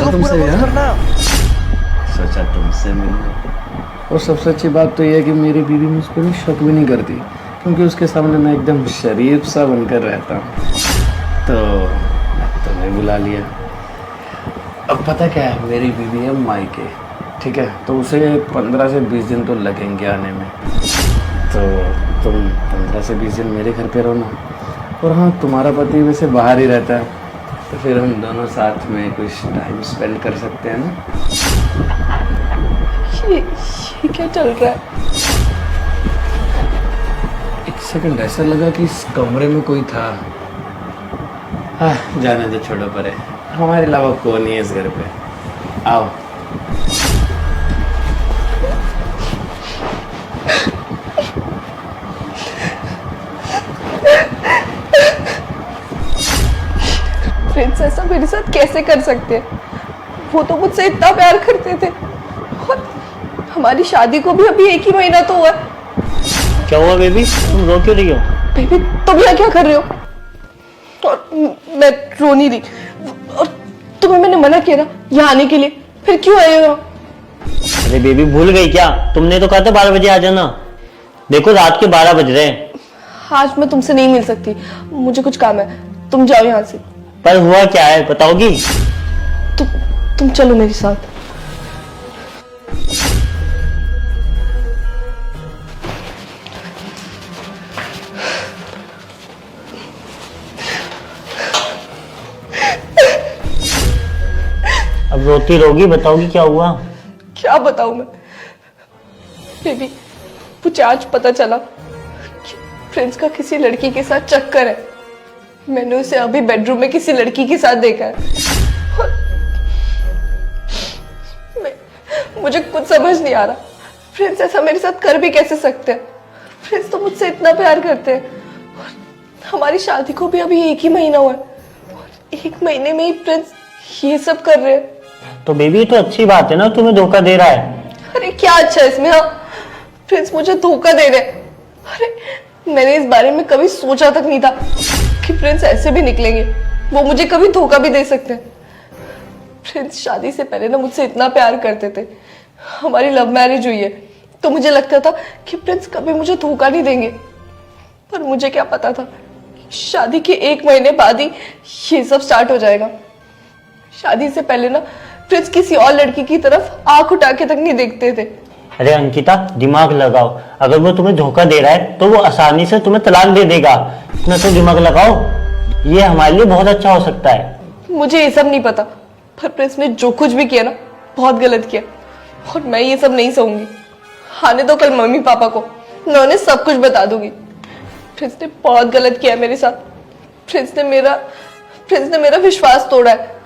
सोचा को तुमसे पूरा यार, करना। सोचा तुमसे मिलने। और सबसे अच्छी बात तो ये है कि मेरी बीवी मुझ पर भी शक भी नहीं करती, क्योंकि उसके सामने मैं एकदम शरीफ सा बनकर रहता हूँ। तो तुम्हें बुला लिया। अब पता क्या है, मेरी बीवी है मायके, ठीक है, तो उसे 15 से 20 दिन तो लगेंगे आने में। तो तुम 15 से 20 दिन मेरे घर पे रहो ना। और हाँ, तुम्हारा पति वैसे बाहर ही रहता है, तो फिर हम दोनों साथ में कुछ टाइम स्पेंड कर सकते हैं ना। ये क्या चल रहा है? एक सेकंड, ऐसा लगा कि इस कमरे में कोई था। जाने दो, छोड़ो परे, हमारे अलावा कौन नहीं है इस घर पे। आओ। प्रिंस ऐसा मेरे साथ कैसे कर सकते हैं? वो तो मुझसे इतना प्यार करते थे, और हमारी शादी को भी अभी 1 ही महीना तो हुआ है। क्या हुआ बेबी, तुम रो क्यों रही हो? बेबी तुम यहाँ क्या कर रहे हो? और मैं रो नहीं रही, और तुम्हें मैंने मना किया ना यहाँ आने के लिए, फिर क्यों आए हो? अरे बेबी भूल गई क्या? तुमने तो कहा था 12 बजे आ जाना। देखो रात के 12 बज रहे हैं। आज मैं तुमसे नहीं मिल सकती, मुझे कुछ काम है, तुम जाओ यहाँ से। पर हुआ क्या है बताओगी? तुम चलो मेरे साथ। अब रोती रहोगी, बताओगी क्या हुआ? क्या बताऊं मैं बेबी, मुझे आज पता चला कि प्रिंस का किसी लड़की के साथ चक्कर है। मैंने उसे अभी बेडरूम में किसी लड़की के साथ देखा है। और मुझे कुछ समझ नहीं आ रहा, प्रिंस ऐसा मेरे साथ कर भी कैसे सकते हैं? प्रिंस तो मुझसे इतना प्यार करते हैं, और हमारी शादी को भी अभी 1 ही महीना हुआ है, और 1 महीने में ही प्रिंस ये सब कर रहे हैं। तो बेबी तो अच्छी बात है ना, तुम्हें धोखा दे रहा है। अरे क्या अच्छा है इसमें? हाँ, प्रिंस मुझे धोखा दे रहे। अरे मैंने इस बारे में कभी सोचा तक नहीं था कि प्रिंस ऐसे भी निकलेंगे, वो मुझे कभी धोखा भी दे सकते हैं। प्रिंस शादी से पहले ना मुझसे इतना प्यार करते थे, हमारी लव मैरिज हुई है, तो मुझे लगता था कि प्रिंस कभी मुझे धोखा नहीं देंगे। पर मुझे क्या पता था, शादी के 1 महीने बाद ही ये सब स्टार्ट हो जाएगा। शादी से पहले ना प्रिंस किसी और लड़की की तरफ आंख उठा के तक नहीं देखते थे। अरे अंकिता दिमाग लगाओ, अगर वो तुम्हें धोखा दे रहा है तो वो आसानी से तुम्हें तलाक दे देगा। इतना तो दिमाग लगाओ, ये हमारे लिए बहुत अच्छा हो सकता है। मुझे ये सब नहीं पता, पर प्रिंस ने जो कुछ भी किया ना बहुत गलत किया, और मैं ये सब नहीं सहूंगी। आने दो कल मम्मी पापा को, मैं उन्हें सब कुछ बता दूंगी। प्रिंस ने बहुत गलत किया मेरे साथ। प्रिंस ने मेरा विश्वास तोड़ा है।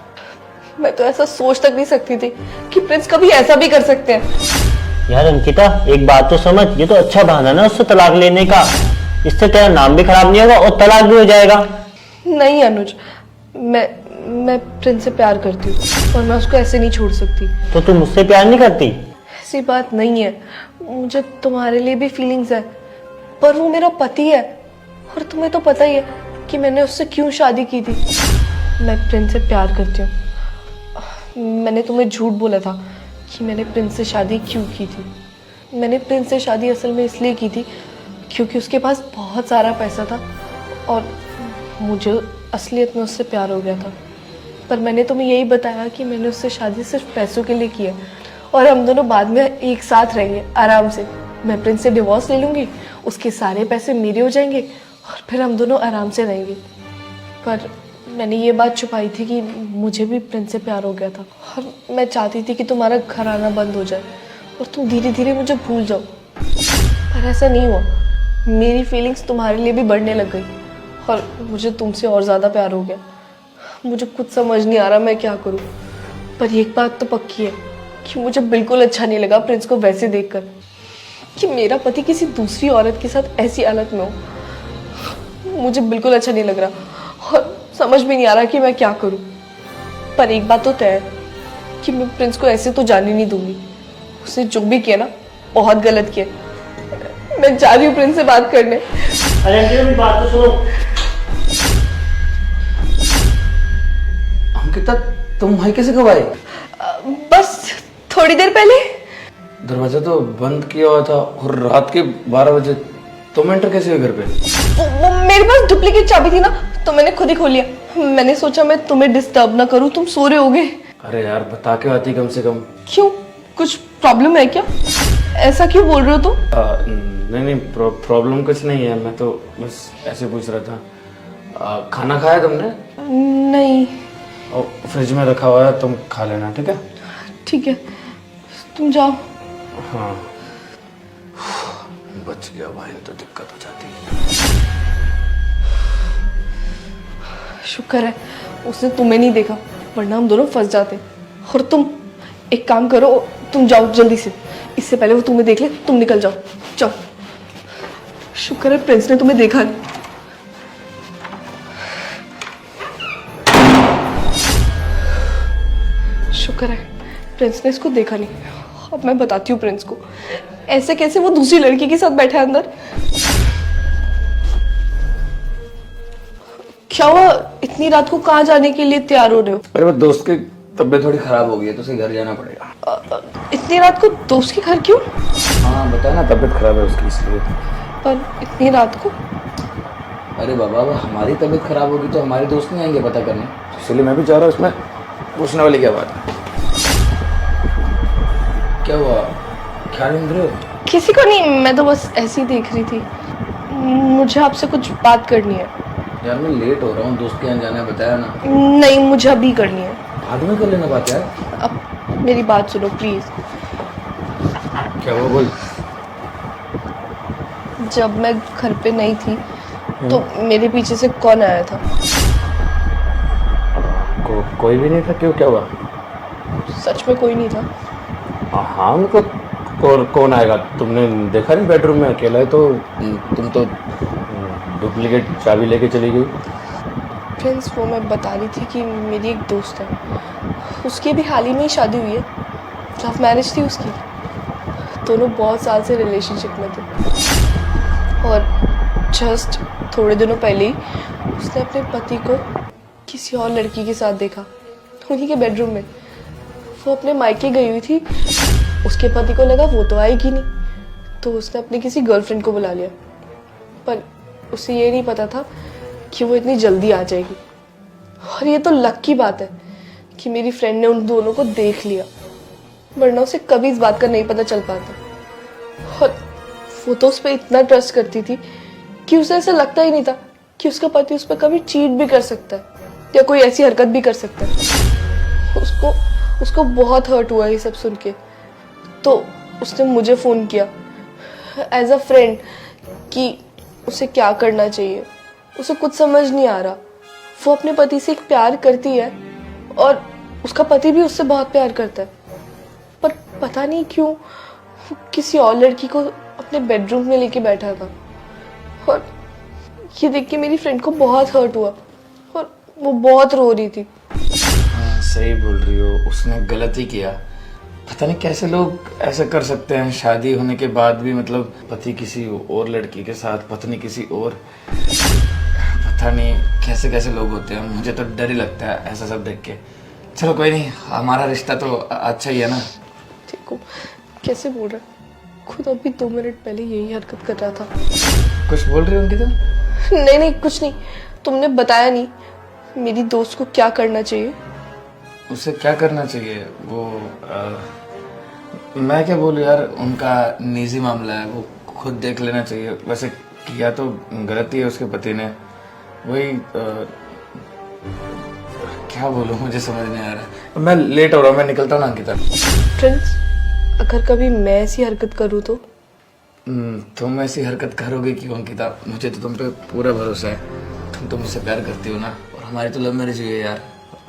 मैं तो ऐसा सोच तक नहीं सकती थी कि प्रिंस कभी ऐसा भी कर सकते हैं। यार अंकिता एक बात तो समझ, ये तो अच्छा बहाना ना उससे तलाक लेने का। इससे तेरा नाम भी खराब नहीं होगा और तलाक भी हो जाएगा। नहीं अनुज, मैं प्रिंस से प्यार करती हूँ, और मैं उसको ऐसे नहीं छोड़ सकती। तो तुम मुझसे प्यार नहीं करती? ऐसी बात नहीं है, मुझे तुम्हारे लिए भी फीलिंग्स है, पर वो मेरा पति है, और तुम्हें तो पता ही है कि मैंने उससे क्यों शादी की थी। मैं प्रिंस से प्यार करती हूँ। मैंने तुम्हें झूठ बोला था कि मैंने प्रिंस से शादी क्यों की थी। मैंने प्रिंस से शादी असल में इसलिए की थी क्योंकि उसके पास बहुत सारा पैसा था, और मुझे असलियत में उससे प्यार हो गया था। पर मैंने तुम्हें यही बताया कि मैंने उससे शादी सिर्फ पैसों के लिए की है, और हम दोनों बाद में एक साथ रहेंगे आराम से। मैं प्रिंस से डिवोर्स ले लूँगी, उसके सारे पैसे मेरे हो जाएंगे, और फिर हम दोनों आराम से रहेंगे। पर मैंने ये बात छुपाई थी कि मुझे भी प्रिंस से प्यार हो गया था, और मैं चाहती थी कि तुम्हारा घर आना बंद हो जाए और तुम धीरे धीरे मुझे भूल जाओ। पर ऐसा नहीं हुआ, मेरी फीलिंग्स तुम्हारे लिए भी बढ़ने लग गई, और मुझे तुमसे और ज़्यादा प्यार हो गया। मुझे कुछ समझ नहीं आ रहा मैं क्या करूँ। पर एक बात तो पक्की है कि मुझे बिल्कुल अच्छा नहीं लगा प्रिंस को वैसे देखकर, कि मेरा पति किसी दूसरी औरत के साथ ऐसी हालत में हो। मुझे बिल्कुल अच्छा नहीं लग रहा, और समझ भी नहीं आ रहा कि मैं क्या करूं। पर एक बात तो तय है कि मैं प्रिंस को ऐसे तो जाने नहीं दूंगी। उसने जो भी किया ना बहुत गलत किया। मैं जा रही हूँ प्रिंस से बात करने। अरे मेरी बात तो सुनो। अंकिता तुम वहीं कैसे कब आए? बस थोड़ी देर पहले। दरवाजा तो बंद किया हुआ था और रात के 12 बजे तुम एंटर कैसे हुए घर पे? वो मेरे पास डुप्लीकेट चाबी थी ना, तो मैंने खुद ही खोल लिया। मैंने सोचा मैं तुम्हें डिस्टर्ब ना करूं, तुम सो रहे होगे। अरे यार बता के आती कम से कम। क्यों, कुछ प्रॉब्लम है क्या? ऐसा क्यों बोल रहे हो तुम? नहीं प्रॉब्लम कुछ नहीं है, मैं तो बस ऐसे पूछ रहा था। खाना खाया तुमने? नहीं। और फ्रिज में रखा हुआ है, तुम खा लेना, ठीक है? ठीक है, तुम जाओ। हाँ बच गया भाई, तो दिक्कत हो जाती। शुक्र है उसने तुम्हें नहीं देखा, वरना हम दोनों फंस जाते। और तुम एक काम करो, तुम जाओ जल्दी से, इससे पहले वो तुम्हें देख ले। तुम निकल जाओ, जाओ। शुक्र है प्रिंस ने तुम्हें देखा नहीं। शुक्र है प्रिंस ने इसको देखा नहीं। अब मैं बताती हूँ प्रिंस को, ऐसे कैसे वो दूसरी लड़की के साथ बैठा है अंदर। क्या हुआ, इतनी रात को कहाँ जाने के लिए तैयार हो रहे हो? अरे वो दोस्त की तबीयत थोड़ी खराब हो गई है, तो उसे घर जाना पड़ेगा। इतनी रात को दोस्त के घर क्यों? हाँ बता ना, तबीयत खराब है उसकी इसलिए। पर इतनी रात को? अरे बाबा, अब हमारी तबीयत खराब होगी तो हमारे दोस्त नहीं आएंगे पता करने, इसलिए मैं भी जा रहा हूँ। इसमें पूछने वाली क्या बात है? क्या हुआ, क्या ढूंढ रहे हो? किसी को नहीं, मैं तो बस ऐसे ही देख रही थी। मुझे आपसे कुछ बात करनी है। यार मैं लेट हो रहा हूँ, दोस्त के यहाँ जाना है, बताया ना। नहीं, मुझे अभी करनी है। बाद में कर लेना बात यार। अब मेरी बात सुनो प्लीज। क्या हुआ, बोल। जब मैं घर पे नहीं थी तो मेरे पीछे से कौन आया था? कोई भी नहीं था, क्यों, क्या हुआ? सच में कोई नहीं था? हाँ मतलब कौन आएगा? तुमने देखा नहीं बेडरूम में अकेला है, तो तुम तो डुप्लीकेट चाबी लेके चली गई। फ्रेंड्स, वो मैं बता रही थी कि मेरी एक दोस्त है, उसकी भी हाल ही में ही शादी हुई है। लव मैरिज थी उसकी, दोनों बहुत साल से रिलेशनशिप में थे। और जस्ट थोड़े दिनों पहले ही उसने अपने पति को किसी और लड़की के साथ देखा, उन्हीं के बेडरूम में। वो अपने मायके गई हुई थी, उसके पति को लगा वो तो आएगी नहीं, तो उसने अपनी किसी गर्लफ्रेंड को बुला लिया। पर उसे ये नहीं पता था कि वो इतनी जल्दी आ जाएगी। और ये तो लक की बात है कि मेरी फ्रेंड ने उन दोनों को देख लिया, वरना उसे कभी इस बात का नहीं पता चल पाता। और वो तो उस पर इतना ट्रस्ट करती थी कि उसे ऐसा लगता ही नहीं था कि उसका पति उस पर कभी चीट भी कर सकता है या कोई ऐसी हरकत भी कर सकता है। उसको बहुत हर्ट हुआ ये सब सुन के, तो उसने मुझे फ़ोन किया एज अ फ्रेंड कि उसे क्या करना चाहिए। उसे कुछ समझ नहीं आ रहा। वो अपने पति से एक प्यार करती है और उसका पति भी उससे बहुत प्यार करता है, पर पता नहीं क्यों वो किसी और लड़की को अपने बेडरूम में लेके बैठा था। और ये देख के मेरी फ्रेंड को बहुत हर्ट हुआ और वो बहुत रो रही थी। हाँ, सही बोल रही हो, उसने गलत ही किया। पता नहीं कैसे लोग ऐसा कर सकते हैं, शादी होने के बाद भी, मतलब पति किसी और लड़की के साथ, पत्नी किसी और। पता नहीं कैसे कैसे लोग होते हैं, मुझे तो डर ही लगता है ऐसा सब देख के। चलो कोई नहीं, हमारा रिश्ता तो अच्छा ही है ना। देखो कैसे बोल रहा है, खुद अभी 2 मिनट पहले यही हरकत कर रहा था। कुछ बोल रही हो उनकी? तो नहीं कुछ नहीं, तुमने बताया नहीं मेरी दोस्त को क्या करना चाहिए। उसे क्या करना चाहिए? वो मैं क्या बोलूं यार, उनका निजी मामला है, वो खुद देख लेना चाहिए। वैसे किया तो गलती है उसके पति ने, वही क्या बोलूं, मुझे समझ नहीं आ रहा। मैं लेट हो रहा हूँ, मैं निकलता हूँ ना अंकिता। फ्रेंड्स, अगर कभी मैं ऐसी हरकत करूँ तो? तुम ऐसी हरकत करोगे क्यों अंकिता? मुझे तो तुम पे पूरा भरोसा है, तुम तो मुझसे प्यार करती हो ना। और हमारी तो लव मैरिज हुई है यार,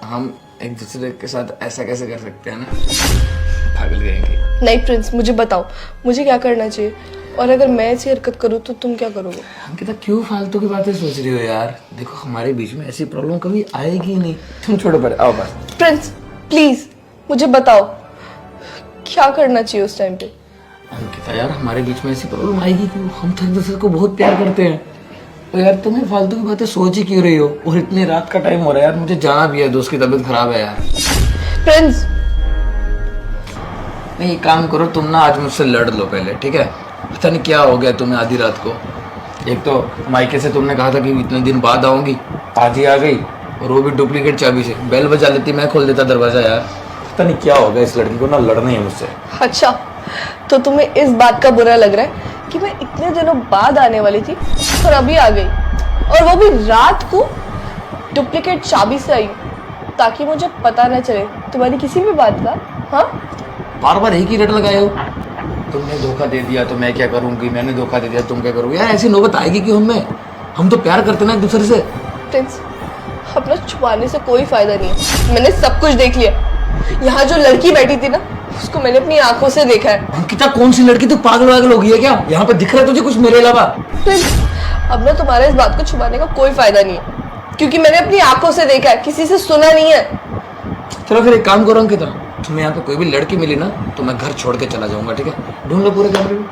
हम एक दूसरे के साथ ऐसा कैसे कर सकते हैं ना, पागल कहेंगे। नहीं प्रिंस, मुझे बताओ मुझे क्या करना चाहिए, और अगर मैं ऐसी हरकत करूँ तो तुम क्या करोगे? अंकिता क्यों फालतू की बातें सोच रही हो यार? देखो हमारे बीच में ऐसी प्रॉब्लम कभी आएगी नहीं, तुम छोड़ो पर आओ बस। प्रिंस प्लीज मुझे बताओ क्या करना चाहिए उस टाइम पे। अंकिता यार, हमारे बीच में ऐसी प्रॉब्लम आएगी क्यों? हम तो एक दूसरे को बहुत प्यार करते हैं। तो यार तुम्हें फालतू की बातें सोच ही क्यों रही हो? और इतनी रात का टाइम हो रहा है यार, मुझे जाना भी है, दोस्त की तबीयत खराब है यार। प्रिंस, नहीं एक काम करो तुम ना आज मुझसे लड़ लो पहले, ठीक है? पता नहीं क्या हो गया तुम्हें आधी रात को। एक तो मायके से तुमने कहा था कि इतने दिन बाद आऊंगी, आज ही आ गई, और वो भी डुप्लीकेट चाबी से। बेल बजा लेती, मैं खोल देता दरवाजा। यार पता नहीं क्या हो गया इस लड़की को, ना लड़ना ही है मुझसे। अच्छा तो तुम्हें इस बात का बुरा लग रहा है कि मैं इतने दिनों बाद आने वाली थी और अभी आ गई, और वो भी रात को डुप्लीकेट चाबी से आई, ताकि मुझे पता न चले तुम्हारी किसी भी बात का। हाँ, बार बार एक ही रट लगाए हो। तुमने धोखा दे दिया तो मैं क्या करूंगी, मैंने धोखा दे दिया तुम क्या करोगे? यार ऐसी नौबत आएगी कि हम तो प्यार करते ना एक दूसरे से। प्रिंस, अपना छुपाने से कोई फायदा नहीं है, मैंने सब कुछ देख लिया। यहाँ जो लड़की बैठी थी ना, उसको मैंने अपनी आंखों से देखा है। अंकिता कौन सी लड़की? तू पागल वागल हो गई है क्या? यहाँ पे दिख रहा है तुझे कुछ मेरे अलावा? प्रिंस, अब ना तुम्हारे इस बात को छुपाने का कोई फायदा नहीं है, क्योंकि मैंने अपनी आंखों से देखा है, किसी से सुना नहीं है। चलो फिर एक काम करो अंकिता, तुम्हें यहाँ पे कोई भी लड़की मिली ना तो मैं घर छोड़ के चला जाऊंगा, ठीक है? ढूंढ लो पूरे कमरे में।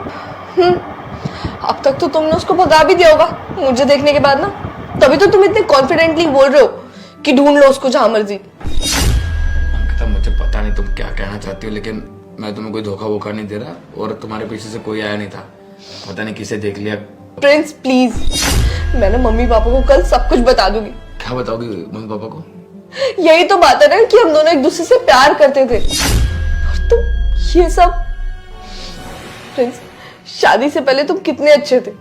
अब तक तो तुमने उसको भगा भी दिया होगा मुझे देखने के बाद ना, तभी तो तुम इतने कॉन्फिडेंटली बोल रहे हो कि ढूंढ लो उसको जहां मर्जी। अंकिता मुझे पता नहीं तुम क्या कहना चाहती हो, लेकिन मैं तुम्हें कोई धोखा वोखा नहीं दे रहा, और तुम्हारे पीछे से कोई आया नहीं था। पता नहीं किसे देख लिया। प्रिंस प्लीज, मैं ना मम्मी पापा को कल सब कुछ बता दूंगी। क्या बताओगी मम्मी पापा को? यही तो बात है ना कि हम दोनों एक दूसरे से प्यार करते थे, और तुम ये सब। प्रिंस, शादी से पहले तुम कितने अच्छे थे,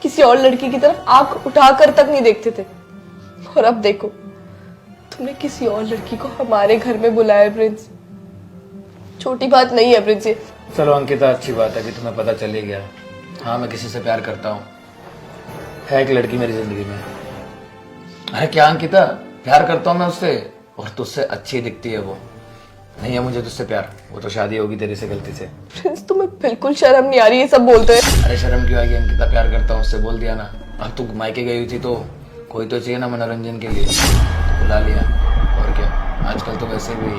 किसी और लड़की की तरफ आंख उठाकर तक नहीं देखते थे, और अब देखो तुमने किसी और लड़की को हमारे घर में बुलाया है। प्रिंस, छोटी बात नहीं है प्रिंस ये। चलो अंकिता, अच्छी बात है कि तुम्हें पता चल ही गया। हाँ, मैं किसी से प्यार करता हूँ, है एक लड़की मेरी जिंदगी में। अरे क्या अंकिता, प्यार करता हूँ मैं उससे, और तुझसे अच्छी दिखती है वो। नहीं है मुझे तुझसे प्यार, वो तो शादी होगी तेरे से गलती से। प्रिंस, तुम्हें बिल्कुल शर्म नहीं आ रही ये सब बोलते हैं? अरे शर्म क्यों आएगी अंकिता, प्यार करता हूँ उससे, बोल दिया ना। अब तू मायके गई हुई थी तो कोई तो चाहिए ना मनोरंजन के लिए, बुला लिया। और क्या, आजकल तो वैसे भी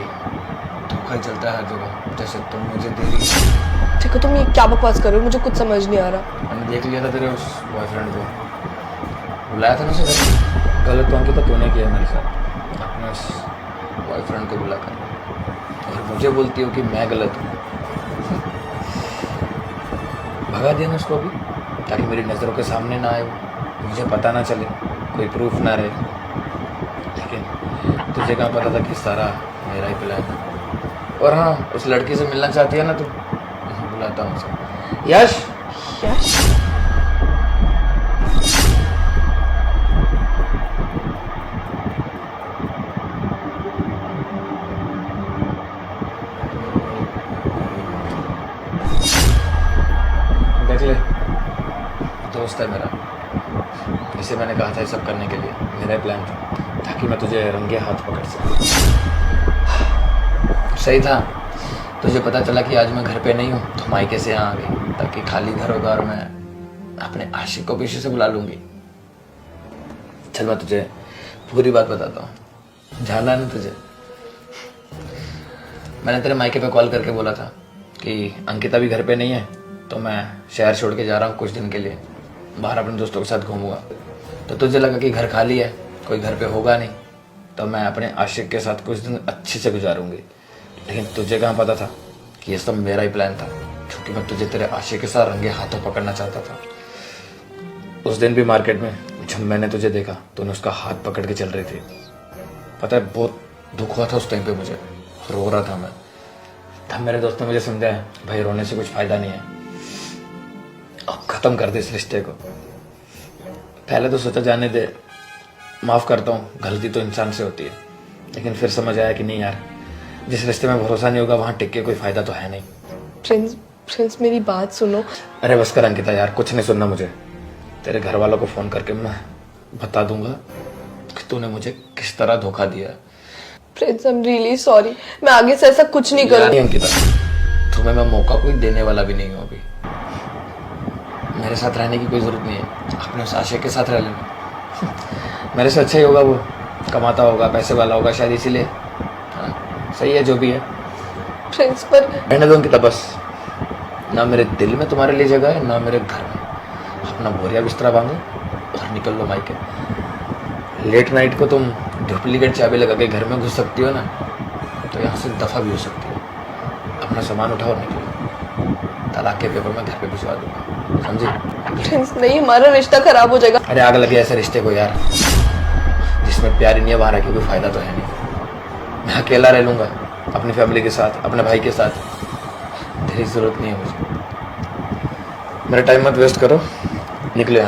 धोखा ही चलता है हर जगह, जैसे तुम मुझे दे रही। देखो तुम ये क्या बकवास कर रहे हो, मुझे कुछ समझ नहीं आ रहा। मैंने देख लिया था तेरे उस बॉयफ्रेंड को, बुलाया था ना उसे। गलत तो अंकिता तूने किया मेरे साथ, अपने उस बॉयफ्रेंड को बुलाकर, और मुझे बोलती हो कि मैं गलत हूँ। भगा दिया ना उसको अभी, ताकि मेरी नज़रों के सामने ना आए वो, मुझे पता ना चले, कोई प्रूफ ना रहे। लेकिन तुझे कहाँ पता था कि सारा मेरा ही प्लान है। और हाँ, उस लड़की से मिलना चाहती है ना तू, बुलाता हूँ उसे। यश, यश, देख ले, दोस्त है मेरा, इसे मैंने कहा था ये सब करने के लिए, मेरा ही प्लान था, ताकि मैं तुझे रंगे हाथ पकड़ सकूं। सही था, तुझे पता चला कि आज मैं घर पे नहीं हूँ तो मायके से यहाँ आ गई, ताकि खाली घर होगा और मैं अपने आशिक को पीछे से बुला लूंगी। चल मैं तुझे पूरी बात बताता हूँ, जानना है ना तुझे। मैंने तेरे मायके पे कॉल करके बोला था कि अंकिता भी घर पे नहीं है, तो मैं शहर छोड़ के जा रहा हूँ कुछ दिन के लिए, बाहर अपने दोस्तों के साथ घूमूंगा। तो तुझे लगा कि घर खाली है, कोई घर पे होगा नहीं, तो मैं अपने आशिक के साथ कुछ दिन अच्छे से गुजारूंगी। लेकिन तुझे कहाँ पता था कि ये सब मेरा ही प्लान था, क्योंकि मैं तुझे तेरे आशिक के साथ रंगे हाथों पकड़ना चाहता था। उस दिन भी मार्केट में जब मैंने तुझे देखा, तूने उसका हाथ पकड़ के चल रही थी। पता है बहुत दुख हुआ था उस टाइम पे, मुझे रो रहा था मैं। तब मेरे दोस्त ने मुझे समझाया, भाई रोने से कुछ फायदा नहीं है, अब खत्म कर दे इस रिश्ते को। पहले तो सोचा जाने दे, माफ करता हूँ, गलती तो इंसान से होती है। लेकिन फिर समझ आया कि नहीं यार, जिस रिश्ते में भरोसा नहीं होगा वहां टिक के कोई फायदा तो है नहीं। प्रिंस मेरी बात सुनो। अरे बस कर अंकिता यार, कुछ नहीं सुनना मुझे। तेरे घर वालों को फोन करके मैं बता दूंगा कि तूने मुझे किस तरह धोखा दिया। Prince, I am really sorry, मैं आगे से ऐसा कुछ नहीं करूंगी। अंकिता, तुम्हें मैं मौका कोई देने वाला भी नहीं हूँ अभी। मेरे साथ रहने की कोई जरूरत नहीं है, अपने उस आशिक के साथ रह लेना। मेरे से अच्छा ही होगा, वो कमाता होगा, पैसे वाला होगा शायद, इसीलिए। हाँ, सही है जो भी है। प्रिंस पर रहने दो अंकिता, बस ना मेरे दिल में तुम्हारे लिए जगह है, ना मेरे घर में। अपना बोरिया बिस्तरा बांधो और निकल लो मायके। लेट नाइट को तुम डुप्लीकेट चाबी लगा के घर में घुस सकती हो ना, तो तो यहाँ से दफा भी हो सकती है। अपना सामान उठाओ और निकलो। तलाक के पेपर मैं घर पे भिजवा दूंगा, समझी? प्रिंस नहीं, हमारा रिश्ता खराब हो जाएगा। अरे आग लगे ऐसे रिश्ते को यार, जिसमें प्यार ही नहीं है, वहां रह के कोई फायदा तो है नहीं। मैं अकेला रह लूंगा अपनी फैमिली के साथ, अपने भाई के साथ। तेरी जरूरत नहीं है मुझे। मेरा टाइम मत वेस्ट करो, निकलो यहाँ।